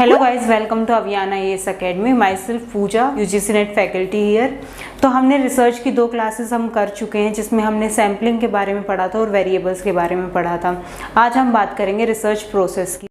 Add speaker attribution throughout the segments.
Speaker 1: Hello guys, welcome to Aviyan IAS academy. Myself Pooja, UGC NET faculty here. तो हमने research की 2 classes हम कर चुके हैं, जिसमें हमने सैम्पलिंग के बारे में पढ़ा था और वेरिएबल्स के बारे में पढ़ा था। आज हम बात करेंगे रिसर्च प्रोसेस की।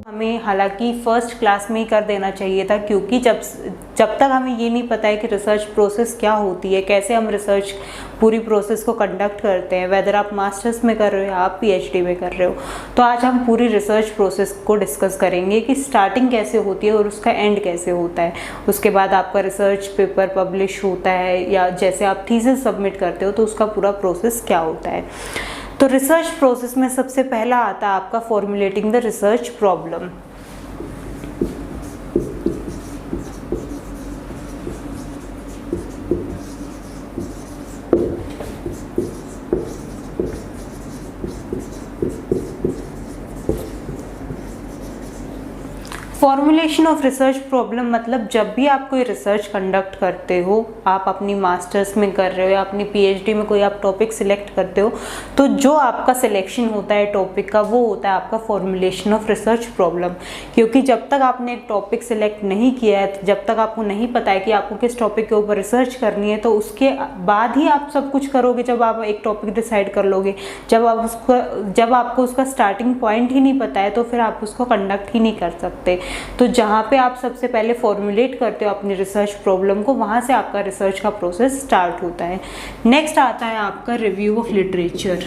Speaker 1: हमें हालांकि फर्स्ट क्लास में ही कर देना चाहिए था, क्योंकि जब तक हमें ये नहीं पता है कि रिसर्च प्रोसेस क्या होती है, कैसे हम रिसर्च पूरी प्रोसेस को कंडक्ट करते हैं, वेदर आप मास्टर्स में कर रहे हो या आप PhD में कर रहे हो। तो आज हम पूरी रिसर्च प्रोसेस को डिस्कस करेंगे कि स्टार्टिंग कैसे होती है और उसका एंड कैसे होता है। उसके बाद आपका रिसर्च पेपर पब्लिश होता है या जैसे आप थीसिस सबमिट करते हो तो उसका पूरा प्रोसेस क्या होता है। तो रिसर्च प्रोसेस में सबसे पहला आता है आपका formulating the research problem. Formulation of research problem मतलब जब भी आप कोई रिसर्च कंडक्ट करते हो, आप अपनी मास्टर्स में कर रहे हो या अपनी PhD में कोई आप टॉपिक सिलेक्ट करते हो, तो जो आपका सिलेक्शन होता है टॉपिक का, वो होता है आपका फॉर्मुलेशन ऑफ रिसर्च प्रॉब्लम। क्योंकि जब तक आपने एक टॉपिक सिलेक्ट नहीं किया है, जब तक आपको नहीं पता है कि आपको किस टॉपिक के ऊपर रिसर्च करनी है, तो उसके बाद ही आप सब कुछ करोगे। जब आप एक टॉपिक डिसाइड कर लोगे, जब आपको उसका स्टार्टिंग पॉइंट ही नहीं पता है, तो फिर आप उसको कंडक्ट ही नहीं कर सकते। तो जहाँ पे आप सबसे पहले फॉर्मुलेट करते हो अपनी रिसर्च प्रॉब्लम को, वहाँ से आपका रिसर्च का प्रोसेस स्टार्ट होता है। नेक्स्ट आता है आपका रिव्यू ऑफ लिटरेचर।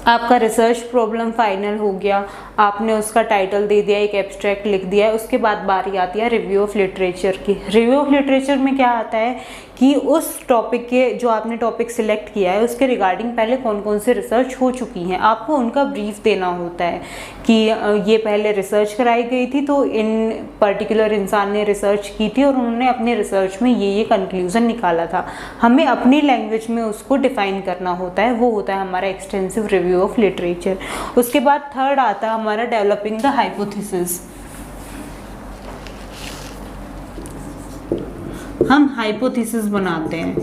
Speaker 1: आपका रिसर्च प्रॉब्लम फाइनल हो गया, आपने उसका टाइटल दे दिया, एक एब्स्ट्रैक्ट लिख दिया है। उसके बाद बारी आती है रिव्यू ऑफ लिटरेचर की। रिव्यू ऑफ लिटरेचर में क्या आता है कि उस टॉपिक के, जो आपने टॉपिक सिलेक्ट किया है, उसके रिगार्डिंग पहले कौन कौन से रिसर्च हो चुकी हैं, आपको उनका ब्रीफ देना होता है कि ये पहले रिसर्च कराई गई थी, तो इन पर्टिकुलर इंसान ने रिसर्च की थी और उन्होंने अपने रिसर्च में ये कंक्लूजन निकाला था। हमें अपनी लैंग्वेज में उसको डिफाइन करना होता है, वो होता है हमारा एक्सटेंसिव रिव्यू ऑफ लिटरेचर। उसके बाद थर्ड आता है हमारा डेवलपिंग द हाइपोथेसिस। हम हाइपोथेसिस बनाते हैं।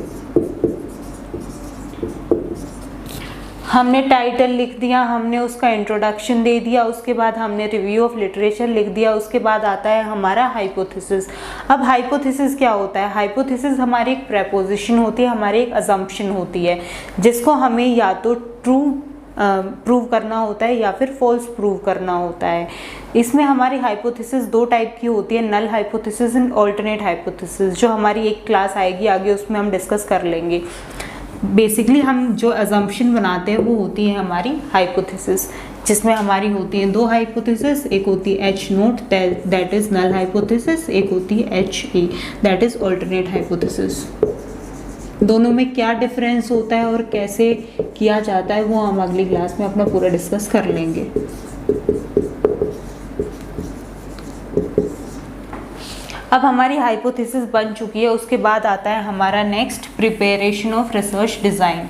Speaker 1: हमने टाइटल लिख दिया, हमने उसका इंट्रोडक्शन दे दिया, उसके बाद हमने रिव्यू ऑफ लिटरेचर लिख दिया। उसके बाद आता है हमारा हाइपोथेसिस। अब हाइपोथेसिस क्या होता है? हाइपोथेसिस हमारी एक प्रेपोजिशन होती है, हमारी एक अजम्पशन होती है, जिसको हमें या तो ट्रू प्रूव करना होता है या फिर फॉल्स प्रूव करना होता है। इसमें हमारी हाइपोथेसिस 2 टाइप की होती है, null hypothesis and alternate hypothesis, जो हमारी एक क्लास आएगी आगे, उसमें हम डिस्कस कर लेंगे। बेसिकली हम जो अजम्पशन बनाते हैं वो होती है हमारी हाइपोथेसिस, जिसमें हमारी होती हैं 2 हाइपोथेसिस। एक होती है H0 that is null hypothesis, एक होती है HA that is alternate hypothesis. दोनों में क्या डिफरेंस होता है और कैसे किया जाता है, वो हम अगली क्लास में अपना पूरा डिस्कस कर लेंगे। अब हमारी हाइपोथेसिस बन चुकी है, उसके बाद आता है हमारा next preparation of research design.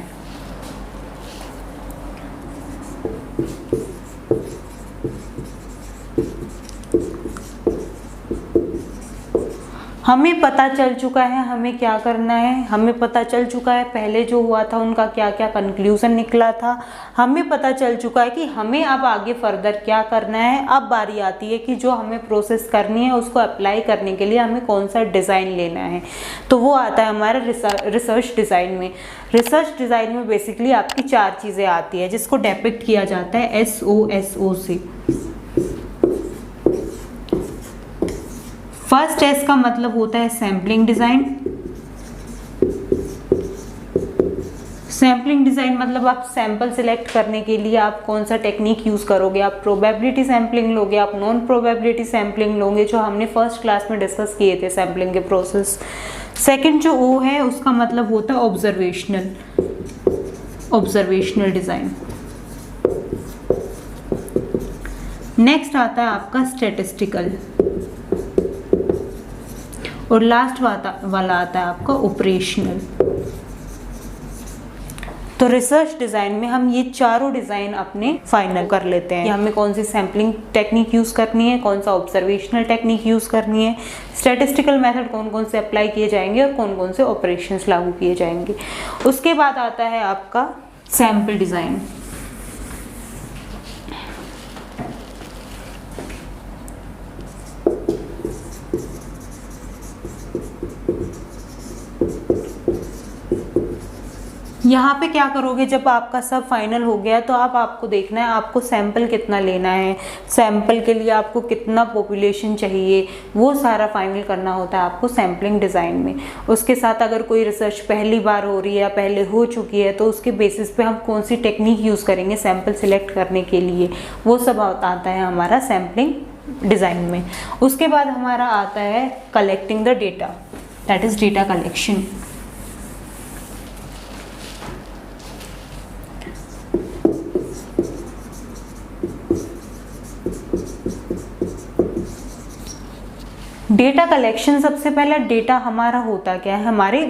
Speaker 1: हमें पता चल चुका है हमें क्या करना है, हमें पता चल चुका है पहले जो हुआ था उनका क्या क्या कंक्लूजन निकला था, हमें पता चल चुका है कि हमें अब आगे फर्दर क्या करना है। अब बारी आती है कि जो हमें प्रोसेस करनी है उसको अप्लाई करने के लिए हमें कौन सा डिज़ाइन लेना है, तो वो आता है हमारा रिसर्च डिज़ाइन में। रिसर्च डिज़ाइन में बेसिकली आपकी 4 चीज़ें आती है, जिसको डेपिक्ट किया जाता है SOSO से। फर्स्ट एस का मतलब होता है सैम्पलिंग डिज़ाइन। सैम्पलिंग डिज़ाइन मतलब आप सैंपल सिलेक्ट करने के लिए आप कौन सा टेक्निक यूज़ करोगे। आप प्रोबेबिलिटी सैम्पलिंग लोगे, आप नॉन प्रोबेबिलिटी सैम्पलिंग लोगे, जो हमने फर्स्ट क्लास में डिस्कस किए थे सैम्पलिंग के प्रोसेस। सेकंड जो O है उसका मतलब होता है ऑब्जर्वेशनल डिज़ाइन। नेक्स्ट आता है आपका स्टैटिस्टिकल, और लास्ट वाला आता है आपका ऑपरेशनल। तो रिसर्च डिज़ाइन में हम ये चारों डिज़ाइन अपने फाइनल कर लेते हैं कि हमें कौन सी सैम्पलिंग टेक्निक यूज़ करनी है, कौन सा ऑब्जर्वेशनल टेक्निक यूज़ करनी है, स्टैटिस्टिकल मेथड कौन कौन से अप्लाई किए जाएंगे और कौन कौन से ऑपरेशंस लागू किए जाएंगे। उसके बाद आता है आपका सैम्पल डिज़ाइन। यहाँ पे क्या करोगे, जब आपका सब फाइनल हो गया तो आपको देखना है आपको सैंपल कितना लेना है, सैंपल के लिए आपको कितना पॉपुलेशन चाहिए, वो सारा फाइनल करना होता है आपको सैम्पलिंग डिज़ाइन में। उसके साथ अगर कोई रिसर्च पहली बार हो रही है या पहले हो चुकी है तो उसके बेसिस पे हम कौन सी टेक्निक यूज़ करेंगे सैंपल सिलेक्ट करने के लिए, वो सब आता है हमारा सैम्पलिंग डिज़ाइन में। उसके बाद हमारा आता है collecting the data, that is data collection. Data collection, सबसे पहला डेटा हमारा होता क्या है, हमारे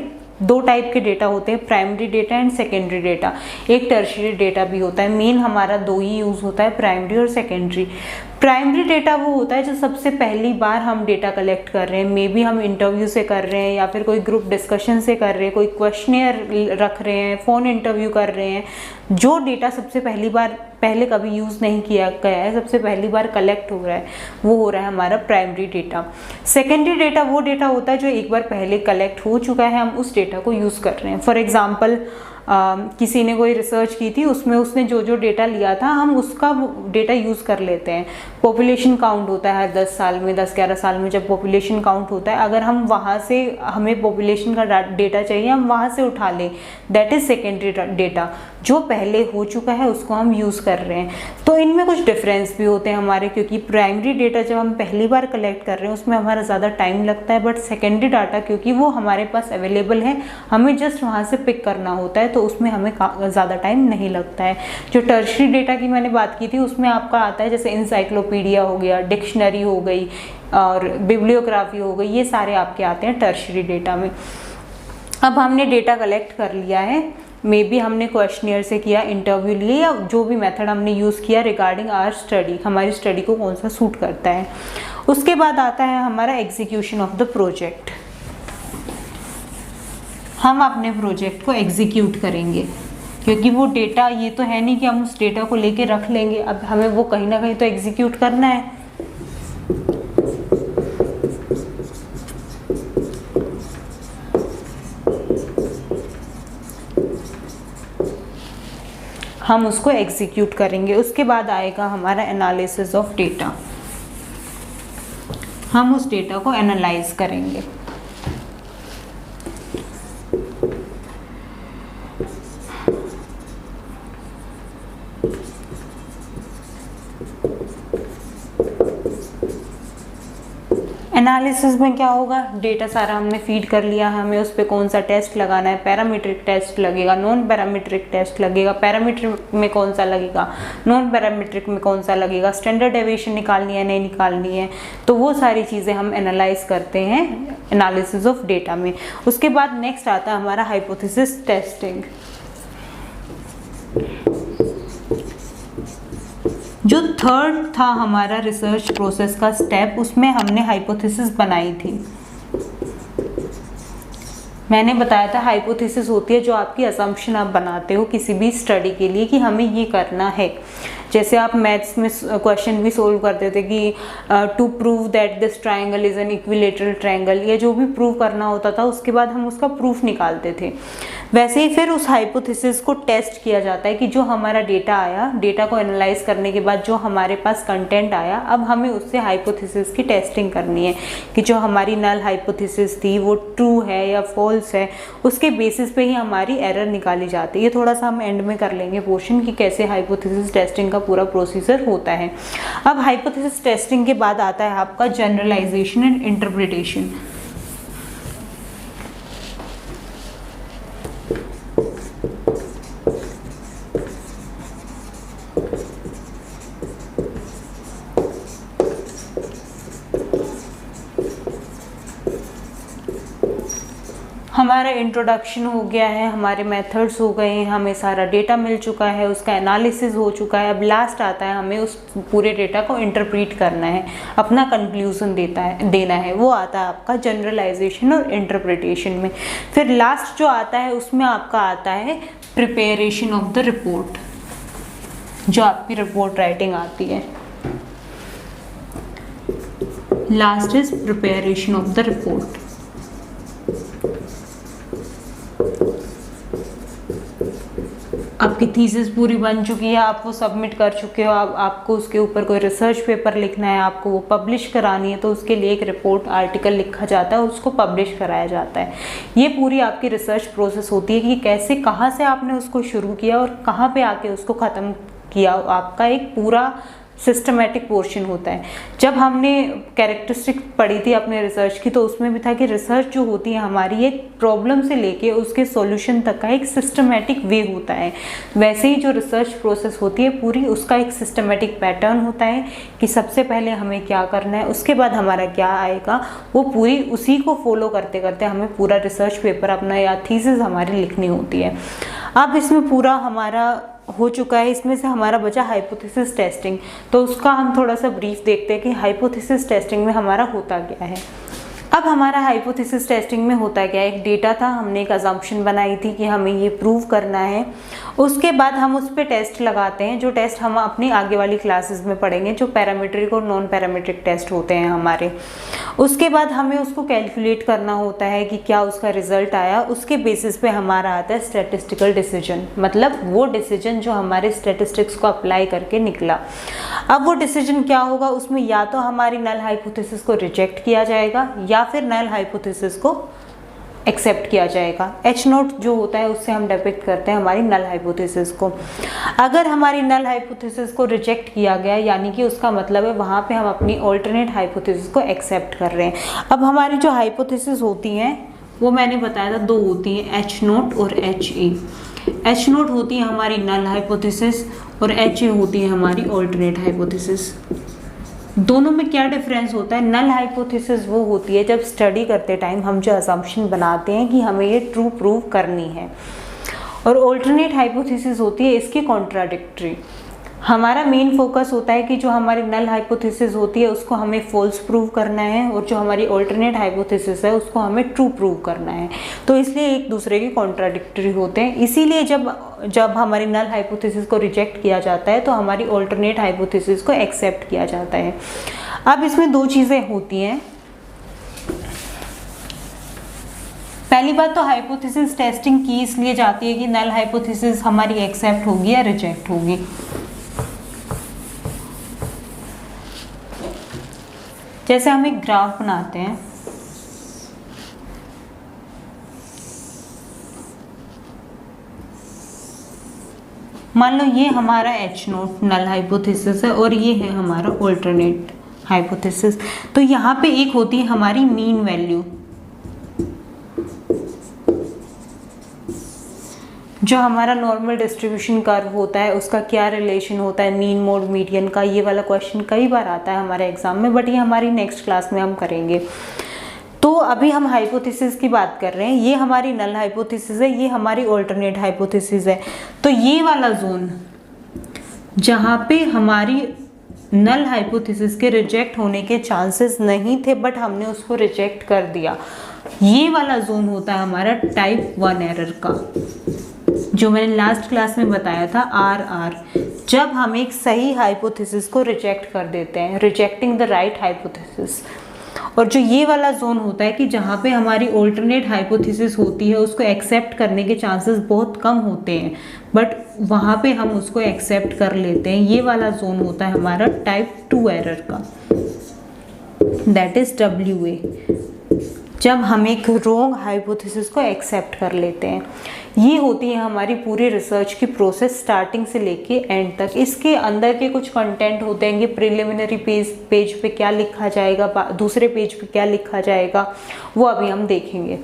Speaker 1: दो टाइप के डेटा होते हैं, primary data and secondary data. एक टर्शियरी डेटा भी होता है। मेन हमारा दो ही यूज़ होता है, प्राइमरी और सेकेंडरी। प्राइमरी डेटा वो होता है जो सबसे पहली बार हम डेटा कलेक्ट कर रहे हैं, मे बी हम इंटरव्यू से कर रहे हैं या फिर कोई ग्रुप डिस्कशन से कर रहे हैं, कोई क्वेश्चनियर रख रहे हैं, फ़ोन इंटरव्यू कर रहे हैं। जो डेटा सबसे पहले कभी यूज़ नहीं किया गया है, सबसे पहली बार कलेक्ट हो रहा है, वो हो रहा है हमारा प्राइमरी डेटा। सेकेंडरी डेटा वो डेटा होता है जो एक बार पहले कलेक्ट हो चुका है, हम उस डेटा को यूज़ कर रहे हैं। फॉर एग्जाम्पल किसी ने कोई रिसर्च की थी, उसमें उसने जो जो डेटा लिया था हम उसका डेटा यूज़ कर लेते हैं। पॉपुलेशन काउंट होता है हर 10 साल में, 10-11 साल में जब पॉपुलेशन काउंट होता है, अगर हम वहाँ से हमें पॉपुलेशन का डेटा चाहिए हम वहाँ से उठा लें, दैट इज़ सेकेंडरी डेटा। जो पहले हो चुका है उसको हम यूज़ कर रहे हैं। तो इनमें कुछ डिफरेंस भी होते हैं हमारे, क्योंकि प्राइमरी डेटा जब हम पहली बार कलेक्ट कर रहे हैं उसमें हमारा ज़्यादा टाइम लगता है, बट सेकेंडरी डाटा क्योंकि वो हमारे पास अवेलेबल है, हमें जस्ट वहाँ से पिक करना होता है, तो उसमें हमें ज़्यादा टाइम नहीं लगता है। जो टर्शरी डेटा की मैंने बात की थी उसमें आपका आता है जैसे इंसाइक्लोपीडिया हो गया, डिक्शनरी हो गई और बिब्लियोग्राफी हो गई, ये सारे आपके आते हैं टर्शरी डेटा में। अब हमने डेटा कलेक्ट कर लिया है, मे बी हमने क्वेश्चनियर से किया, इंटरव्यू लिए, या जो भी मेथड हमने यूज़ किया रिगार्डिंग आवर स्टडी, हमारी स्टडी को कौन सा सूट करता है। उसके बाद आता है हमारा एग्जीक्यूशन ऑफ द प्रोजेक्ट। हम अपने प्रोजेक्ट को एग्जीक्यूट करेंगे, क्योंकि वो डेटा ये तो है नहीं कि हम उस डेटा को लेके रख लेंगे, अब हमें वो कहीं ना कहीं तो एग्जीक्यूट करना है। हम उसको एग्जीक्यूट करेंगे। उसके बाद आएगा हमारा एनालिसिस ऑफ डेटा, हम उस डेटा को एनालाइज करेंगे। एनालिसिस में क्या होगा, डेटा सारा हमने फीड कर लिया, हमें उस पर कौन सा टेस्ट लगाना है, पैरामीट्रिक टेस्ट लगेगा, नॉन पैरामीट्रिक टेस्ट लगेगा, पैरामीट्रिक में कौन सा लगेगा, नॉन पैरामीट्रिक में कौन सा लगेगा, स्टैंडर्ड डेविएशन निकालनी है नहीं निकालनी है, तो वो सारी चीज़ें हम एनालाइज करते हैं एनालिसिस ऑफ डेटा में। उसके बाद नेक्स्ट आता है हमारा हाइपोथेसिस टेस्टिंग। जो थर्ड था हमारा रिसर्च प्रोसेस का स्टेप, उसमें हमने हाइपोथेसिस बनाई थी। मैंने बताया था हाइपोथेसिस होती है जो आपकी असम्पशन आप बनाते हो किसी भी स्टडी के लिए कि हमें ये करना है। जैसे आप मैथ्स में क्वेश्चन भी सोल्व करते थे कि to prove that this triangle is an equilateral triangle, या जो भी प्रूव करना होता था उसके बाद हम उसका प्रूफ निकालते थे। वैसे ही फिर उस हाइपोथेसिस को टेस्ट किया जाता है कि जो हमारा डेटा आया, डेटा को एनालाइज करने के बाद जो हमारे पास कंटेंट आया, अब हमें उससे हाइपोथेसिस की टेस्टिंग करनी है कि जो हमारी नल हाइपोथेसिस थी वो ट्रू है या फॉल्स है। उसके बेसिस पे ही हमारी एरर निकाली जाती है। ये थोड़ा सा हम एंड में कर लेंगे पोर्शन कि कैसे हाइपोथेसिस टेस्टिंग का पूरा प्रोसीजर होता है। अब हाइपोथेसिस टेस्टिंग के बाद आता है आपका जनरलाइजेशन एंड इंटरप्रिटेशन। हमारा इंट्रोडक्शन हो गया है, हमारे मेथड्स हो गए हैं, हमें सारा डेटा मिल चुका है, उसका एनालिसिस हो चुका है। अब लास्ट आता है हमें उस पूरे डेटा को इंटरप्रीट करना है, अपना कंक्लूजन देना है। वो आता है आपका जनरलाइजेशन और इंटरप्रिटेशन में। फिर लास्ट जो आता है उसमें आपका आता है प्रिपरेशन ऑफ द रिपोर्ट, जो आपकी रिपोर्ट राइटिंग आती है। Last is preparation of the report. आपकी थीसिस पूरी बन चुकी है, आप वो सबमिट कर चुके हो, आपको उसके ऊपर कोई रिसर्च पेपर लिखना है, आपको वो पब्लिश करानी है, तो उसके लिए एक रिपोर्ट आर्टिकल लिखा जाता है, उसको पब्लिश कराया जाता है। ये पूरी आपकी रिसर्च प्रोसेस होती है कि कैसे, कहाँ से आपने उसको शुरू किया और कहाँ पे आके उसको ख़त्म किया। आपका एक पूरा सिस्टमेटिक पोर्शन होता है। जब हमने कैरेक्टरिस्टिक पढ़ी थी अपने रिसर्च की, तो उसमें भी था कि रिसर्च जो होती है हमारी एक प्रॉब्लम से लेके उसके सॉल्यूशन तक का एक सिस्टमेटिक वे होता है। वैसे ही जो रिसर्च प्रोसेस होती है पूरी, उसका एक सिस्टमेटिक पैटर्न होता है कि सबसे पहले हमें क्या करना है, उसके बाद हमारा क्या आएगा, वो पूरी उसी को फॉलो करते करते हमें पूरा रिसर्च पेपर अपना या थीसिस हमारी लिखनी होती है। अब इसमें पूरा हमारा हो चुका है, इसमें से हमारा बचा हाइपोथेसिस टेस्टिंग। तो उसका हम थोड़ा सा ब्रीफ देखते हैं कि हाइपोथेसिस टेस्टिंग में हमारा होता क्या है। अब हमारा हाइपोथेसिस टेस्टिंग में होता क्या है, एक डेटा था, हमने एक अजम्पशन बनाई थी कि हमें ये प्रूव करना है। उसके बाद हम उस पर टेस्ट लगाते हैं, जो टेस्ट हम अपनी आगे वाली क्लासेस में पढ़ेंगे, जो पैरामीट्रिक और नॉन पैरामीट्रिक टेस्ट होते हैं हमारे। उसके बाद हमें उसको कैलकुलेट करना होता है कि क्या उसका रिजल्ट आया। उसके बेसिस पे हमारा आता है स्टैटिस्टिकल डिसीजन, मतलब वो डिसीजन जो हमारे स्टैटिस्टिक्स को अप्लाई करके निकला। अब वो डिसीजन क्या होगा, उसमें या तो हमारी नल हाइपोथेसिस को रिजेक्ट किया जाएगा या फिर नल हाइपोथेसिस को एक्सेप्ट किया जाएगा। एच नोट जो होता है उससे हम डिपिक्ट करते हैं हमारी नल हाइपोथेसिस को। अगर हमारी नल हाइपोथेसिस को रिजेक्ट किया गया, यानी कि उसका मतलब है वहाँ पे हम अपनी ऑल्टरनेट हाइपोथेसिस को एक्सेप्ट कर रहे हैं। अब हमारी जो हाइपोथेसिस होती हैं वो मैंने बताया था दो होती हैं, एच नोट और एच ए। एच नोट होती है हमारी नल हाइपोथेसिस और एच ए होती है हमारी ऑल्टरनेट हाइपोथेसिस। दोनों में क्या डिफरेंस होता है, नल हाइपोथेसिस वो होती है जब स्टडी करते टाइम हम जो असम्पशन बनाते हैं कि हमें ये ट्रू प्रूव करनी है, और ऑल्टरनेट हाइपोथेसिस होती है इसकी कॉन्ट्राडिक्टरी। हमारा मेन फोकस होता है कि जो हमारी नल हाइपोथेसिस होती है उसको हमें फॉल्स प्रूव करना है, और जो हमारी ऑल्टरनेट हाइपोथेसिस है उसको हमें ट्रू प्रूव करना है। तो इसलिए एक दूसरे के कॉन्ट्राडिक्टरी होते हैं। इसीलिए जब हमारी नल हाइपोथेसिस को रिजेक्ट किया जाता है तो हमारी ऑल्टरनेट हाइपोथेसिस को एक्सेप्ट किया जाता है। अब इसमें दो चीज़ें होती हैं। पहली बात तो हाइपोथेसिस टेस्टिंग की इसलिए जाती है कि नल हाइपोथेसिस हमारी एक्सेप्ट होगी या रिजेक्ट होगी। जैसे हम एक ग्राफ बनाते हैं, मान लो ये हमारा एच नोट नल हाइपोथेसिस है और ये है हमारा ऑल्टरनेट हाइपोथेसिस। तो यहाँ पे एक होती है हमारी मीन वैल्यू, जो हमारा नॉर्मल डिस्ट्रीब्यूशन कर्व होता है उसका क्या रिलेशन होता है मीन मोड मीडियन का। ये वाला क्वेश्चन कई बार आता है हमारे एग्जाम में, बट ये हमारी नेक्स्ट क्लास में हम करेंगे। तो अभी हम हाइपोथेसिस की बात कर रहे हैं, ये हमारी नल हाइपोथेसिस है, ये हमारी ऑल्टरनेट हाइपोथेसिस है। तो ये वाला जोन जहाँ पे हमारी नल हाइपोथेसिस के रिजेक्ट होने के चांसेस नहीं थे बट हमने उसको रिजेक्ट कर दिया, ये वाला जोन होता है हमारा टाइप 1 एरर का, जो मैंने लास्ट क्लास में बताया था आर। जब हम एक सही हाइपोथेसिस को रिजेक्ट कर देते हैं, रिजेक्टिंग द राइट हाइपोथेसिस। और जो ये वाला जोन होता है कि जहाँ पे हमारी ऑल्टरनेट हाइपोथेसिस होती है उसको एक्सेप्ट करने के चांसेस बहुत कम होते हैं, बट वहाँ पे हम उसको एक्सेप्ट कर लेते हैं, ये वाला जोन होता है हमारा टाइप 2 एरर का, दैट इज WA। जब हम एक रॉन्ग हाइपोथेसिस को एक्सेप्ट कर लेते हैं, ये होती है हमारी पूरी रिसर्च की प्रोसेस स्टार्टिंग से लेके एंड तक। इसके अंदर के कुछ कंटेंट होते हैं कि प्रिलिमिनरी पेज पे क्या लिखा जाएगा, दूसरे पेज पे क्या लिखा जाएगा, वो अभी हम देखेंगे।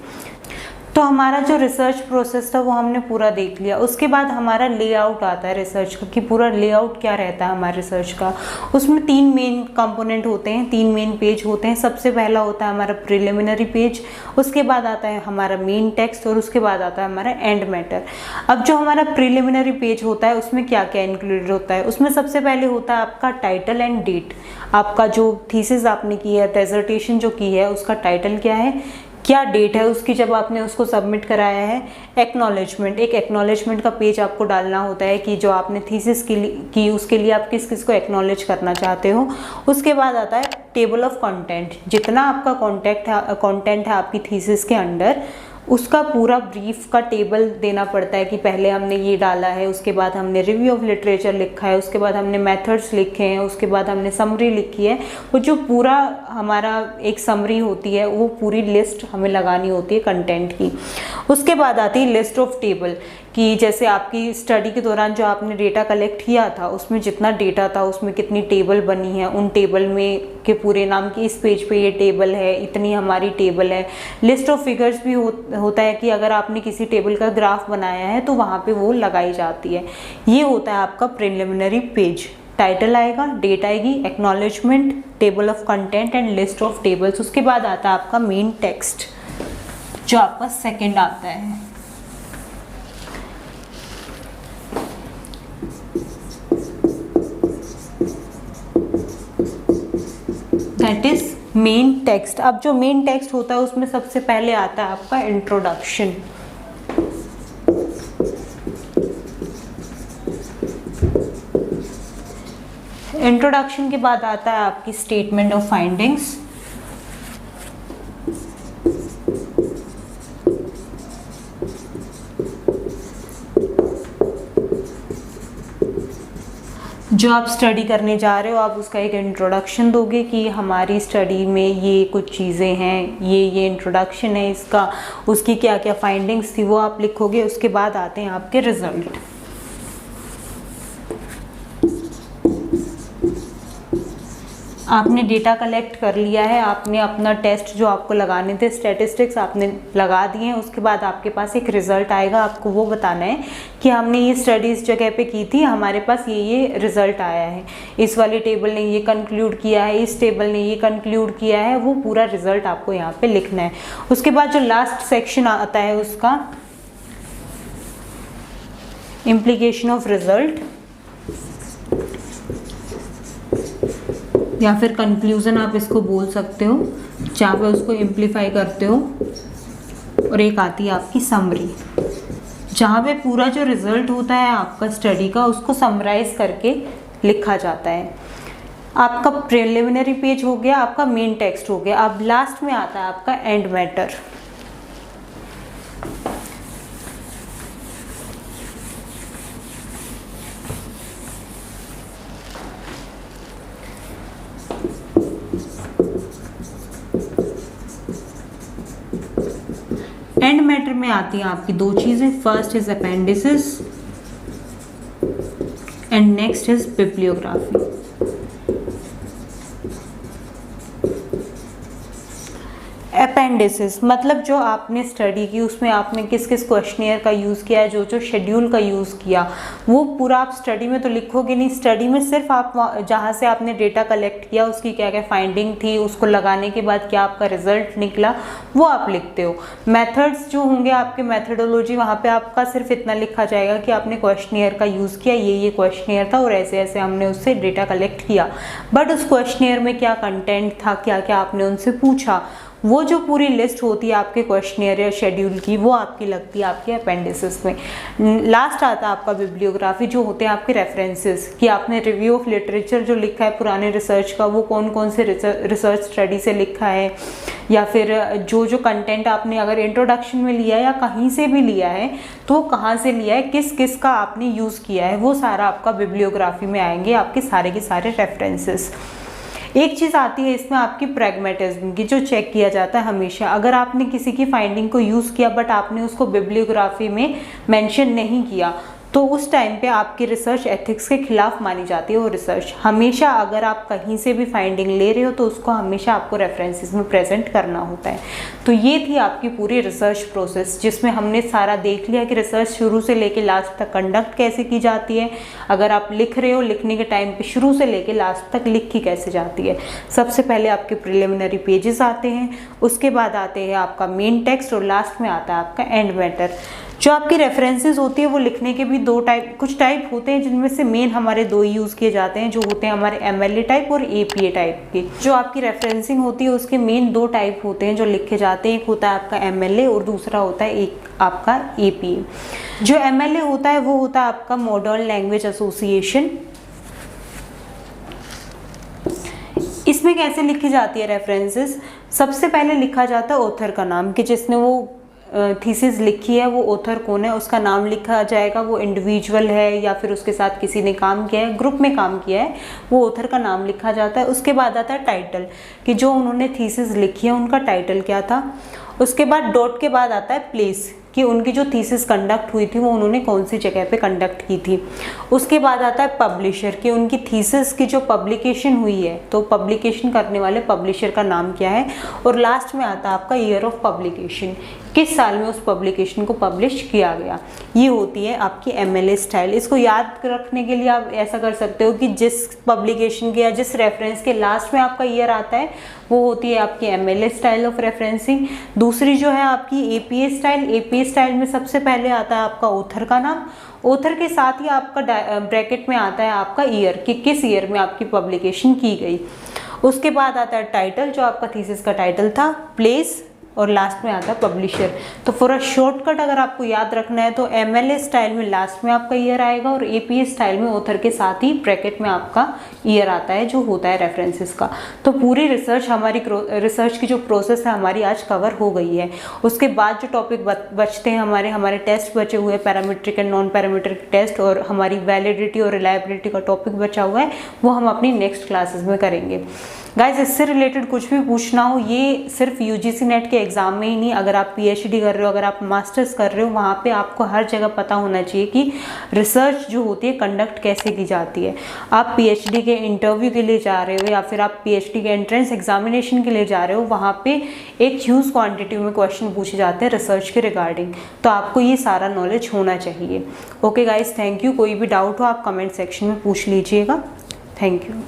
Speaker 1: तो हमारा जो रिसर्च प्रोसेस था वो हमने पूरा देख लिया। उसके बाद हमारा लेआउट आता है रिसर्च का, कि पूरा लेआउट क्या रहता है हमारे रिसर्च का। उसमें 3 मेन कंपोनेंट होते हैं, 3 मेन पेज होते हैं। सबसे पहला होता है हमारा प्रिलिमिनरी पेज, उसके बाद आता है हमारा मेन टेक्स्ट और उसके बाद आता है हमारा एंड मैटर। अब जो हमारा प्रिलिमिनरी पेज होता है उसमें क्या क्या इंक्लूडेड होता है, उसमें सबसे पहले होता है आपका टाइटल एंड डेट। आपका जो थीसिस आपने की है, डिसर्टेशन जो की है, उसका टाइटल क्या है, क्या डेट है उसकी जब आपने उसको सबमिट कराया है। एक्नॉलेजमेंट, एक एक्नॉलेजमेंट का पेज आपको डालना होता है कि जो आपने थीसिस की उसके लिए आप किस किस को एक्नॉलेज करना चाहते हो। उसके बाद आता है टेबल ऑफ कंटेंट, जितना आपका कंटेंट है आपकी थीसिस के अंडर, उसका पूरा ब्रीफ का टेबल देना पड़ता है कि पहले हमने ये डाला है, उसके बाद हमने रिव्यू ऑफ लिटरेचर लिखा है, उसके बाद हमने मेथड्स लिखे हैं, उसके बाद हमने समरी लिखी है। वो जो पूरा हमारा एक समरी होती है वो पूरी लिस्ट हमें लगानी होती है कंटेंट की। उसके बाद आती है लिस्ट ऑफ टेबल, कि जैसे आपकी स्टडी के दौरान जो आपने डेटा कलेक्ट किया था उसमें जितना डेटा था उसमें कितनी टेबल बनी है, उन टेबल में के पूरे नाम की इस पेज पे ये टेबल है, इतनी हमारी टेबल है। लिस्ट ऑफ फिगर्स भी होता है कि अगर आपने किसी टेबल का ग्राफ बनाया है तो वहाँ पे वो लगाई जाती है। ये होता है आपका प्रिलिमिनरी पेज। टाइटल आएगा, डेट आएगी, acknowledgement, table of content and list of tables. उसके बाद आता है आपका मेन टेक्स्ट जो आपका सेकेंड आता है। That is main text. अब जो मेन टेक्स्ट होता है उसमें सबसे पहले आता है आपका इंट्रोडक्शन। इंट्रोडक्शन के बाद आता है आपकी स्टेटमेंट ऑफ फाइंडिंग्स। जो आप स्टडी करने जा रहे हो आप उसका एक इंट्रोडक्शन दोगे कि हमारी स्टडी में ये कुछ चीज़ें हैं, ये इंट्रोडक्शन है इसका, उसकी क्या क्या फाइंडिंग्स थी वो आप लिखोगे। उसके बाद आते हैं आपके रिजल्ट। आपने डेटा कलेक्ट कर लिया है, आपने अपना टेस्ट जो आपको लगाने थे स्टैटिस्टिक्स आपने लगा दिए हैं। उसके बाद आपके पास एक रिज़ल्ट आएगा, आपको वो बताना है कि हमने ये स्टडी इस जगह पे की थी, हमारे पास ये रिज़ल्ट आया है, इस वाली टेबल ने ये कंक्लूड किया है, इस टेबल ने ये कंक्लूड किया है। वो पूरा रिज़ल्ट आपको यहाँ पे लिखना है। उसके बाद जो लास्ट सेक्शन आता है उसका इम्प्लीकेशन ऑफ रिज़ल्ट या फिर कंक्लूजन आप इसको बोल सकते हो, जहाँ पे उसको इम्प्लीफाई करते हो। और एक आती है आपकी समरी, जहाँ पे पूरा जो रिजल्ट होता है आपका स्टडी का उसको समराइज करके लिखा जाता है। आपका प्रिलिमिनरी पेज हो गया, आपका मेन टेक्स्ट हो गया। अब लास्ट में आता है आपका एंड मैटर। एंड मैटर में आती हैं आपकी 2 चीज़ें, first is appendices and next is bibliography. Appendices मतलब जो आपने स्टडी की उसमें आपने किस किस क्वेश्चनियर का यूज़ किया है, जो जो शेड्यूल का यूज़ किया, वो पूरा आप स्टडी में तो लिखोगे नहीं। स्टडी में सिर्फ आप जहाँ से आपने डेटा कलेक्ट किया उसकी क्या क्या फाइंडिंग थी, उसको लगाने के बाद क्या आपका रिजल्ट निकला, वो आप लिखते हो। मेथड्स जो होंगे आपके, मेथडोलॉजी, वहाँ पे आपका सिर्फ इतना लिखा जाएगा कि आपने क्वेश्चनियर का यूज़ किया, ये क्वेश्चनियर था और ऐसे ऐसे हमने उससे डेटा कलेक्ट किया। बट उस क्वेश्चनियर में क्या कंटेंट था, क्या क्या आपने उनसे पूछा, वो जो पूरी लिस्ट होती है आपके क्वेश्चनियर या शेड्यूल की, वो आपकी लगती है आपके अपेंडिसेस में। लास्ट आता है आपका बिब्लियोग्राफी, जो होते हैं आपके रेफरेंसेस, कि आपने रिव्यू ऑफ लिटरेचर जो लिखा है पुराने रिसर्च का, वो कौन कौन से रिसर्च स्टडी से लिखा है, या फिर जो जो कंटेंट आपने अगर इंट्रोडक्शन में लिया है या कहीं से भी लिया है तो कहाँ से लिया है, किस किस का आपने यूज़ किया है, वो सारा आपका बिब्लियोग्राफी में आएंगे आपके सारे के सारे रेफरेंसेस। एक चीज़ आती है इसमें आपकी प्रैग्मेटिज्म की, जो चेक किया जाता है हमेशा। अगर आपने किसी की फाइंडिंग को यूज़ किया बट आपने उसको बिब्लियोग्राफी में मेंशन नहीं किया तो उस टाइम पे आपकी रिसर्च एथिक्स के खिलाफ मानी जाती है वो रिसर्च। हमेशा अगर आप कहीं से भी फाइंडिंग ले रहे हो तो उसको हमेशा आपको रेफरेंसेस में प्रेजेंट करना होता है। तो ये थी आपकी पूरी रिसर्च प्रोसेस, जिसमें हमने सारा देख लिया कि रिसर्च शुरू से लेके लास्ट तक कंडक्ट कैसे की जाती है। अगर आप लिख रहे हो, लिखने के टाइम पे शुरू से लेके लास्ट तक लिखी कैसे जाती है। सबसे पहले आपके प्रिलिमिनरी पेजेस आते हैं, उसके बाद आते हैं आपका मेन टेक्स्ट और लास्ट में आता है आपका एंड मैटर। जो आपकी रेफरेंसेस होती है वो लिखने के भी कुछ टाइप होते हैं, जिनमें से मेन हमारे दो यूज़ किए जाते हैं, जो होते हैं हमारे MLA टाइप और APA टाइप के। जो आपकी रेफरेंसिंग होती है उसके मेन दो टाइप होते हैं जो लिखे जाते हैं, एक होता है आपका MLA और दूसरा होता है एक आपका APA। जो MLA होता है वो होता है आपका मॉडर्न लैंग्वेज एसोसिएशन। इसमें कैसे लिखी जाती है रेफरेंसेस? सबसे पहले लिखा जाता है ऑथर का नाम, कि जिसने वो थीसिस लिखी है वो ऑथर कौन है, उसका नाम लिखा जाएगा, वो इंडिविजुअल है या फिर उसके साथ किसी ने काम किया है, ग्रुप में काम किया है, वो ऑथर का नाम लिखा जाता है। उसके बाद आता है टाइटल, कि जो उन्होंने थीसिस लिखी है उनका टाइटल क्या था। उसके बाद डॉट के बाद आता है प्लेस, कि उनकी जो थीसिस कंडक्ट हुई थी वो उन्होंने कौन सी जगह पे कंडक्ट की थी। उसके बाद आता है पब्लिशर, कि उनकी थीसिस की जो पब्लिकेशन हुई है तो पब्लिकेशन करने वाले पब्लिशर का नाम क्या है। और लास्ट में आता है आपका ईयर ऑफ पब्लिकेशन, किस साल में उस पब्लिकेशन को पब्लिश किया गया। ये होती है आपकी MLA स्टाइल। इसको याद रखने के लिए आप ऐसा कर सकते हो कि जिस पब्लिकेशन के या जिस रेफरेंस के लास्ट में आपका ईयर आता है वो होती है आपकी MLA स्टाइल ऑफ रेफरेंसिंग। दूसरी जो है आपकी APA स्टाइल। APA स्टाइल में सबसे पहले आता है आपका ऑथर का नाम, ऑथर के साथ ही आपका ब्रैकेट में आता है आपका ईयर, कि किस ईयर में आपकी पब्लिकेशन की गई। उसके बाद आता है टाइटल, जो आपका थीसिस का टाइटल था, प्लेस, और लास्ट में आता है पब्लिशर। तो फॉर अ शॉर्टकट अगर आपको याद रखना है तो MLA स्टाइल में लास्ट में आपका ईयर आएगा और APA स्टाइल में ऑथर के साथ ही ब्रैकेट में आपका ईयर आता है, जो होता है रेफरेंसेस का। तो पूरी रिसर्च की जो प्रोसेस है हमारी आज कवर हो गई है। उसके बाद जो टॉपिक बचते हैं हमारे टेस्ट बचे हुए हैं, parametric and non parametric test, और हमारी वैलिडिटी और रिलायबिलिटी का टॉपिक बचा हुआ है, वो हम अपनी नेक्स्ट क्लासेस में करेंगे। गाइज, इससे रिलेटेड कुछ भी पूछना हो, ये सिर्फ UGC नेट के एग्जाम में ही नहीं, अगर आप PhD कर रहे हो, अगर आप मास्टर्स कर रहे हो, वहाँ पे आपको हर जगह पता होना चाहिए कि रिसर्च जो होती है कंडक्ट कैसे की जाती है। आप PhD के इंटरव्यू के लिए जा रहे हो या फिर आप PhD के एंट्रेंस एग्जामिनेशन के लिए जा रहे हो, वहाँ पे एक ह्यूज क्वान्टिटी में क्वेश्चन पूछे जाते हैं रिसर्च के रिगार्डिंग, तो आपको ये सारा नॉलेज होना चाहिए। Okay guys, thank you. कोई भी डाउट हो आप कमेंट सेक्शन में पूछ लीजिएगा। Thank you.